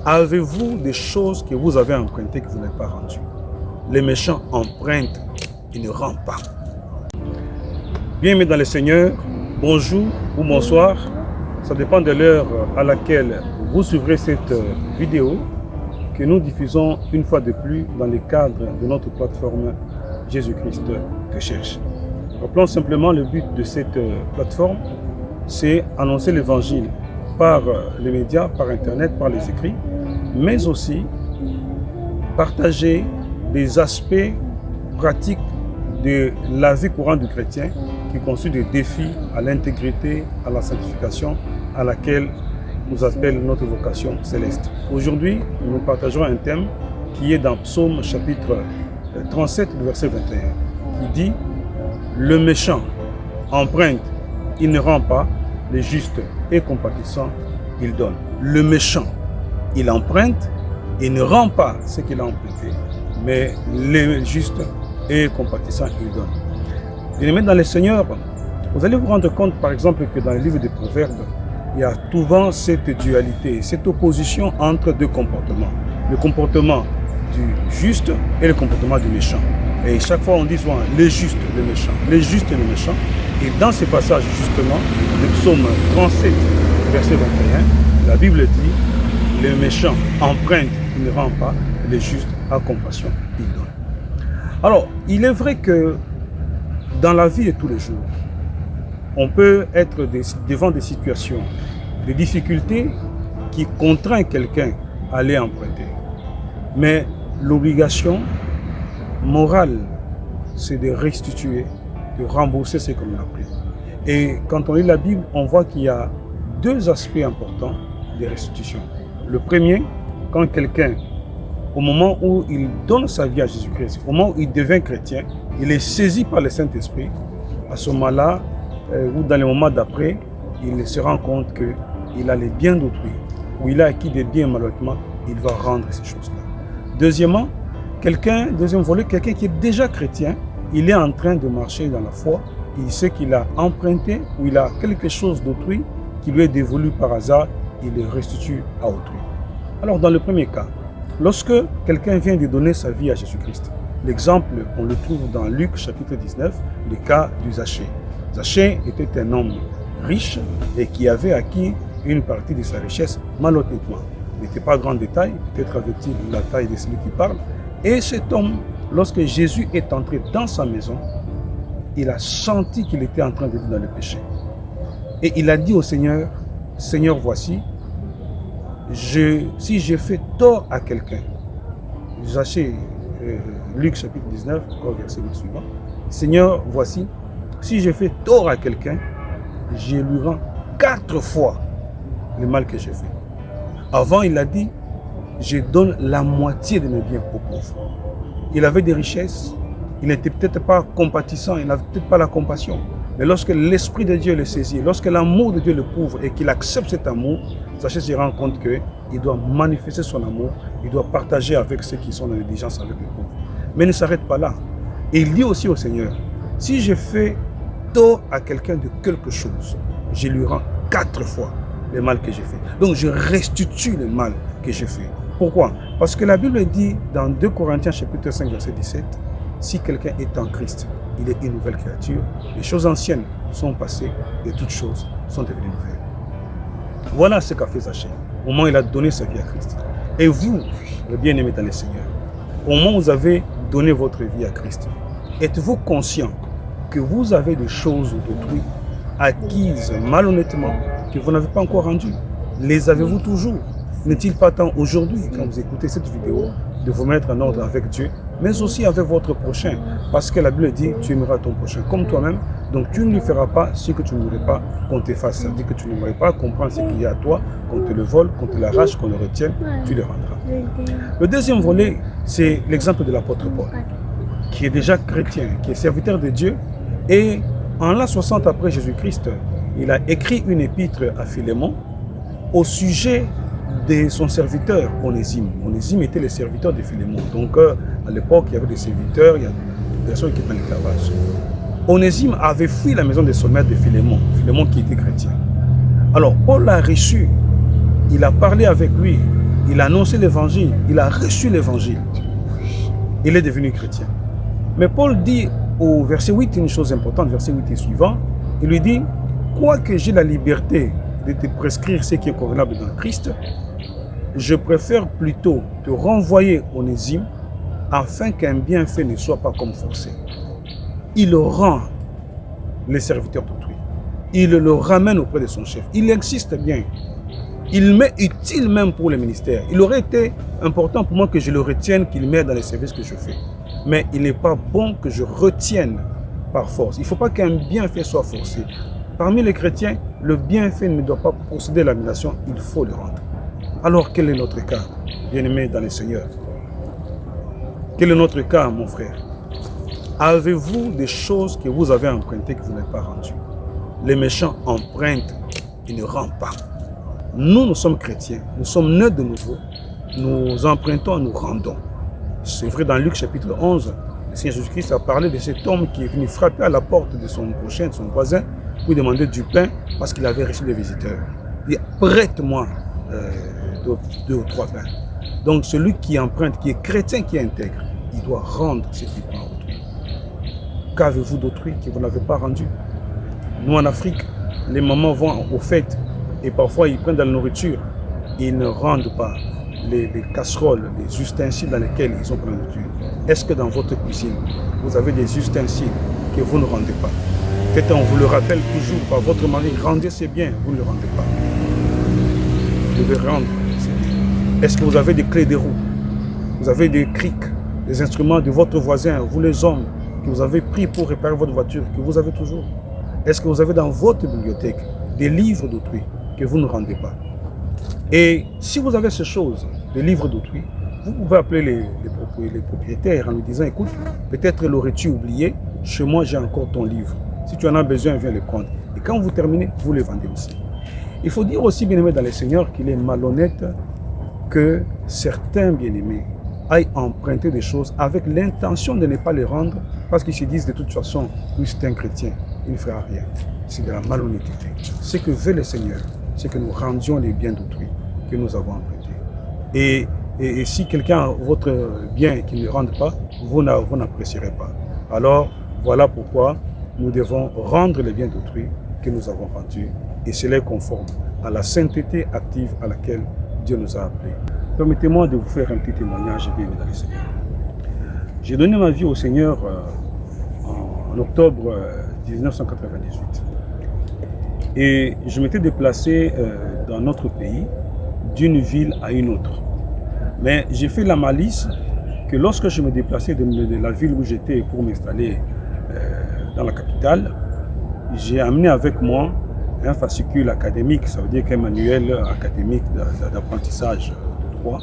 Avez-vous des choses que vous avez empruntées que vous n'avez pas rendues? Les méchants empruntent, ils ne rendent pas. Bien-aimés dans le Seigneur, bonjour ou bonsoir. Ça dépend de l'heure à laquelle vous suivrez cette vidéo que nous diffusons une fois de plus dans le cadre de notre plateforme Jésus-Christ te cherche. Rappelons simplement le but de cette plateforme, c'est annoncer l'évangile par les médias, par Internet, par les écrits, mais aussi partager des aspects pratiques de la vie courante du chrétien qui constituent des défis à l'intégrité, à la sanctification, à laquelle nous appelle notre vocation céleste. Aujourd'hui, nous partagerons un thème qui est dans Psaume chapitre 37, verset 21, qui dit « Le méchant emprunte, il ne rend pas, le juste et compatissant, il donne. » Le méchant, il emprunte, il ne rend pas ce qu'il a emprunté, mais le juste et compatissant, il donne. Bien-aimés dans le Seigneur, vous allez vous rendre compte, par exemple, que dans le livre des Proverbes, il y a souvent cette dualité, cette opposition entre deux comportements. Le comportement du juste et le comportement du méchant. Et chaque fois, on dit souvent le juste, le méchant, le juste et le méchant. Et dans ce passage, justement, le psaume 37, verset 21, la Bible dit, le méchant emprunte, il ne rend pas, le juste a compassion, il donne. Alors, il est vrai que dans la vie de tous les jours, on peut être devant des situations, des difficultés qui contraignent quelqu'un à aller emprunter. Mais l'obligation morale, c'est de restituer, de rembourser ce qu'on a pris. Et quand on lit la Bible, on voit qu'il y a deux aspects importants de restitution. Le premier, quand quelqu'un, au moment où il donne sa vie à Jésus-Christ, au moment où il devient chrétien, il est saisi par le Saint-Esprit. À ce moment-là, ou dans les moments d'après, il se rend compte qu'il a les biens d'autrui, ou il a acquis des biens malheureusement, il va rendre ces choses-là. Deuxièmement, deuxième volet, quelqu'un qui est déjà chrétien, il est en train de marcher dans la foi, il sait qu'il a emprunté ou il a quelque chose d'autrui qui lui est dévolu par hasard, il le restitue à autrui. Alors dans le premier cas, lorsque quelqu'un vient de donner sa vie à Jésus-Christ, l'exemple, on le trouve dans Luc chapitre 19, le cas du Zachée. Zachée était un homme riche et qui avait acquis une partie de sa richesse malhonnêtement. Il n'était pas grand détail, peut-être avait-il la taille de celui qui parle. Et cet homme, lorsque Jésus est entré dans sa maison, il a senti qu'il était en train de vivre dans le péché. Et il a dit au Seigneur, « Seigneur, voici, si j'ai fait tort à quelqu'un, Zachée, Luc chapitre 19, verset suivant, « Seigneur, voici, si j'ai fait tort à quelqu'un, je lui rends 4 fois le mal que j'ai fait. » Avant, il a dit, je donne la moitié de mes biens aux pauvres. Il avait des richesses, il n'était peut-être pas compatissant, il n'avait peut-être pas la compassion. Mais lorsque l'Esprit de Dieu le saisit, lorsque l'amour de Dieu le couvre et qu'il accepte cet amour, Zachée se rend compte qu'il doit manifester son amour, il doit partager avec ceux qui sont dans l'indigence avec les pauvres. Mais il ne s'arrête pas là. Et il dit aussi au Seigneur, si je fais tort à quelqu'un de quelque chose, je lui rends 4 fois le mal que j'ai fait. Donc je restitue le mal que j'ai fait. Pourquoi? Parce que la Bible dit dans 2 Corinthiens chapitre 5 verset 17, si quelqu'un est en Christ, il est une nouvelle créature. Les choses anciennes sont passées et toutes choses sont devenues nouvelles. Voilà ce qu'a fait Zachée au moment où il a donné sa vie à Christ. Et vous, les bien-aimés dans le Seigneur, au moment où vous avez donné votre vie à Christ, êtes-vous conscient que vous avez des choses d'autrui acquises malhonnêtement que vous n'avez pas encore rendues? Les avez-vous toujours? N'est-il pas temps aujourd'hui, quand vous écoutez cette vidéo, de vous mettre en ordre avec Dieu, mais aussi avec votre prochain? Parce que la Bible dit, tu aimeras ton prochain comme toi-même, donc tu ne lui feras pas ce que tu ne voudrais pas qu'on te fasse. Ça veut dire que tu n'aimerais pas comprendre ce qu'il y a à toi, qu'on te le vole, qu'on te l'arrache, qu'on le retienne, tu le rendras. Le deuxième volet, c'est l'exemple de l'apôtre Paul, qui est déjà chrétien, qui est serviteur de Dieu, et en l'an 60 après Jésus-Christ, il a écrit une épître à Philémon au sujet de son serviteur Onésime. Onésime était le serviteur de Philémon. Donc à l'époque, il y avait des serviteurs, il y a des personnes qui étaient en esclavage. Onésime avait fui la maison de son maître de Philémon, Philémon qui était chrétien. Alors Paul l'a reçu, il a parlé avec lui, il a annoncé l'évangile, il a reçu l'évangile. Il est devenu chrétien. Mais Paul dit au verset 8 une chose importante, verset 8 et suivant, il lui dit, quoique j'ai la liberté de te prescrire ce qui est convenable dans Christ, je préfère plutôt te renvoyer Onésime afin qu'un bienfait ne soit pas comme forcé. Il rend les serviteurs d'autrui. Il le ramène auprès de son chef. Il insiste bien. Il m'est utile même pour le ministère. Il aurait été important pour moi que je le retienne, qu'il m'aide dans les services que je fais. Mais il n'est pas bon que je retienne par force. Il ne faut pas qu'un bienfait soit forcé. Parmi les chrétiens, le bienfait ne doit pas procéder à l'annulation, il faut le rendre. Alors quel est notre cas, bien-aimés dans le Seigneur? Quel est notre cas, mon frère? Avez-vous des choses que vous avez empruntées que vous n'avez pas rendues? Les méchants empruntent et ne rendent pas. Nous sommes chrétiens, nous sommes nés de nouveau, nous empruntons et nous rendons. C'est vrai dans Luc chapitre 11, le Seigneur Jésus-Christ a parlé de cet homme qui est venu frapper à la porte de son prochain, de son voisin, pour lui demander du pain parce qu'il avait reçu des visiteurs. Il dit, prête-moi 2 ou 3 pains. Donc celui qui emprunte, qui est chrétien, qui est intègre, il doit rendre ce qu'il prend à autrui. Qu'avez-vous d'autrui que vous n'avez pas rendu? Nous en Afrique, les mamans vont aux fêtes et parfois ils prennent de la nourriture. Ils ne rendent pas les casseroles, les ustensiles dans lesquels ils ont pris la nourriture. Est-ce que dans votre cuisine, vous avez des ustensiles que vous ne rendez pas? Peut-être on vous le rappelle toujours par votre mari, rendez ces biens, vous ne le rendez pas. Vous devez rendre ces biens. Est-ce que vous avez des clés de roue? Vous avez des crics, des instruments de votre voisin, vous les hommes, que vous avez pris pour réparer votre voiture, que vous avez toujours? Est-ce que vous avez dans votre bibliothèque des livres d'autrui que vous ne rendez pas? Et si vous avez ces choses, les livres d'autrui, vous pouvez appeler les propriétaires en lui disant, écoute, peut-être l'aurais-tu oublié, chez moi j'ai encore ton livre. Si tu en as besoin, viens le prendre. Et quand vous terminez, vous les vendez aussi. Il faut dire aussi, bien-aimés dans le Seigneur, qu'il est malhonnête que certains bien-aimés aillent emprunter des choses avec l'intention de ne pas les rendre parce qu'ils se disent de toute façon, lui c'est un chrétien, il ne fera rien. C'est de la malhonnêteté. Ce que veut le Seigneur, c'est que nous rendions les biens d'autrui que nous avons empruntés. Et si quelqu'un a votre bien et qu'il ne le rende pas, vous n'apprécierez pas. Alors, voilà pourquoi nous devons rendre les biens d'autrui que nous avons rendus. Et cela est conforme à la sainteté active à laquelle Dieu nous a appelés. Permettez-moi de vous faire un petit témoignage, bien dans le Seigneur. J'ai donné ma vie au Seigneur en octobre 1998. Et je m'étais déplacé dans notre pays, d'une ville à une autre. Mais j'ai fait la malice que lorsque je me déplaçais de la ville où j'étais pour m'installer dans la capitale, j'ai amené avec moi un fascicule académique, ça veut dire qu'un manuel académique d'apprentissage de droit,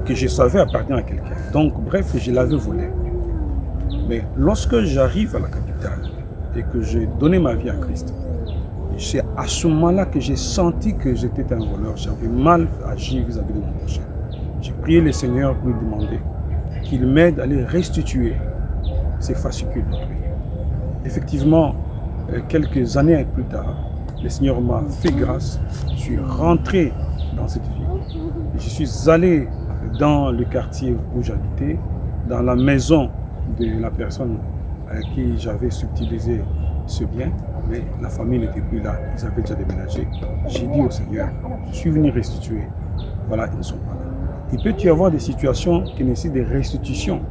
que je savais appartenir à quelqu'un. Donc, bref, je l'avais volé. Mais lorsque j'arrive à la capitale et que j'ai donné ma vie à Christ, c'est à ce moment-là que j'ai senti que j'étais un voleur. J'avais mal agi vis-à-vis de mon prochain. J'ai prié le Seigneur pour lui demander qu'il m'aide à aller restituer ces fascicules d'autrui. Effectivement, quelques années plus tard, le Seigneur m'a fait grâce. Je suis rentré dans cette ville. Je suis allé dans le quartier où j'habitais, dans la maison de la personne à qui j'avais subtilisé ce bien, mais la famille n'était plus là, ils avaient déjà déménagé. J'ai dit au Seigneur, je suis venu restituer. Voilà, ils ne sont pas là. Il peut y avoir des situations qui nécessitent des restitutions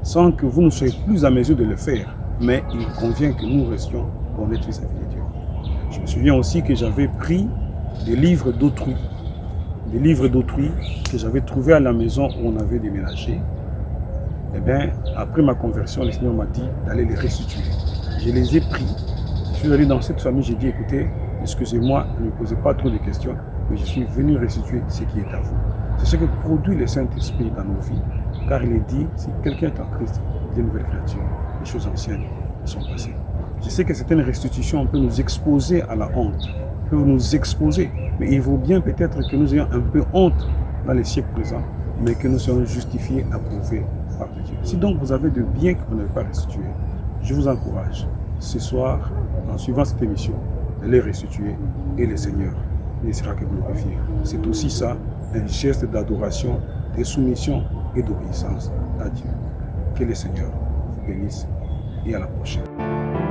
sans que vous ne soyez plus à mesure de le faire, mais il convient que nous restions honnêtes vis-à-vis de Dieu. Je me souviens aussi que j'avais pris des livres d'autrui que j'avais trouvés à la maison où on avait déménagé. Eh bien, après ma conversion, le Seigneur m'a dit d'aller les restituer. Je les ai pris. Je suis allé dans cette famille, j'ai dit, écoutez, excusez-moi, ne me posez pas trop de questions, mais je suis venu restituer ce qui est à vous. C'est ce que produit le Saint-Esprit dans nos vies, car il est dit, si quelqu'un est en Christ, il est une nouvelle créature, les choses anciennes sont passées. Je sais que certaines restitutions peuvent nous exposer à la honte, peuvent nous exposer, mais il vaut bien peut-être que nous ayons un peu honte dans les siècles présents, mais que nous soyons justifiés, approuvés par Dieu. Si donc vous avez de biens que vous n'avez pas restitués, je vous encourage ce soir, en suivant cette émission, de les restituer et le Seigneur ne sera que glorifié. C'est aussi ça un geste d'adoration, de soumission et d'obéissance à Dieu. Que le Seigneur vous bénisse et à la prochaine.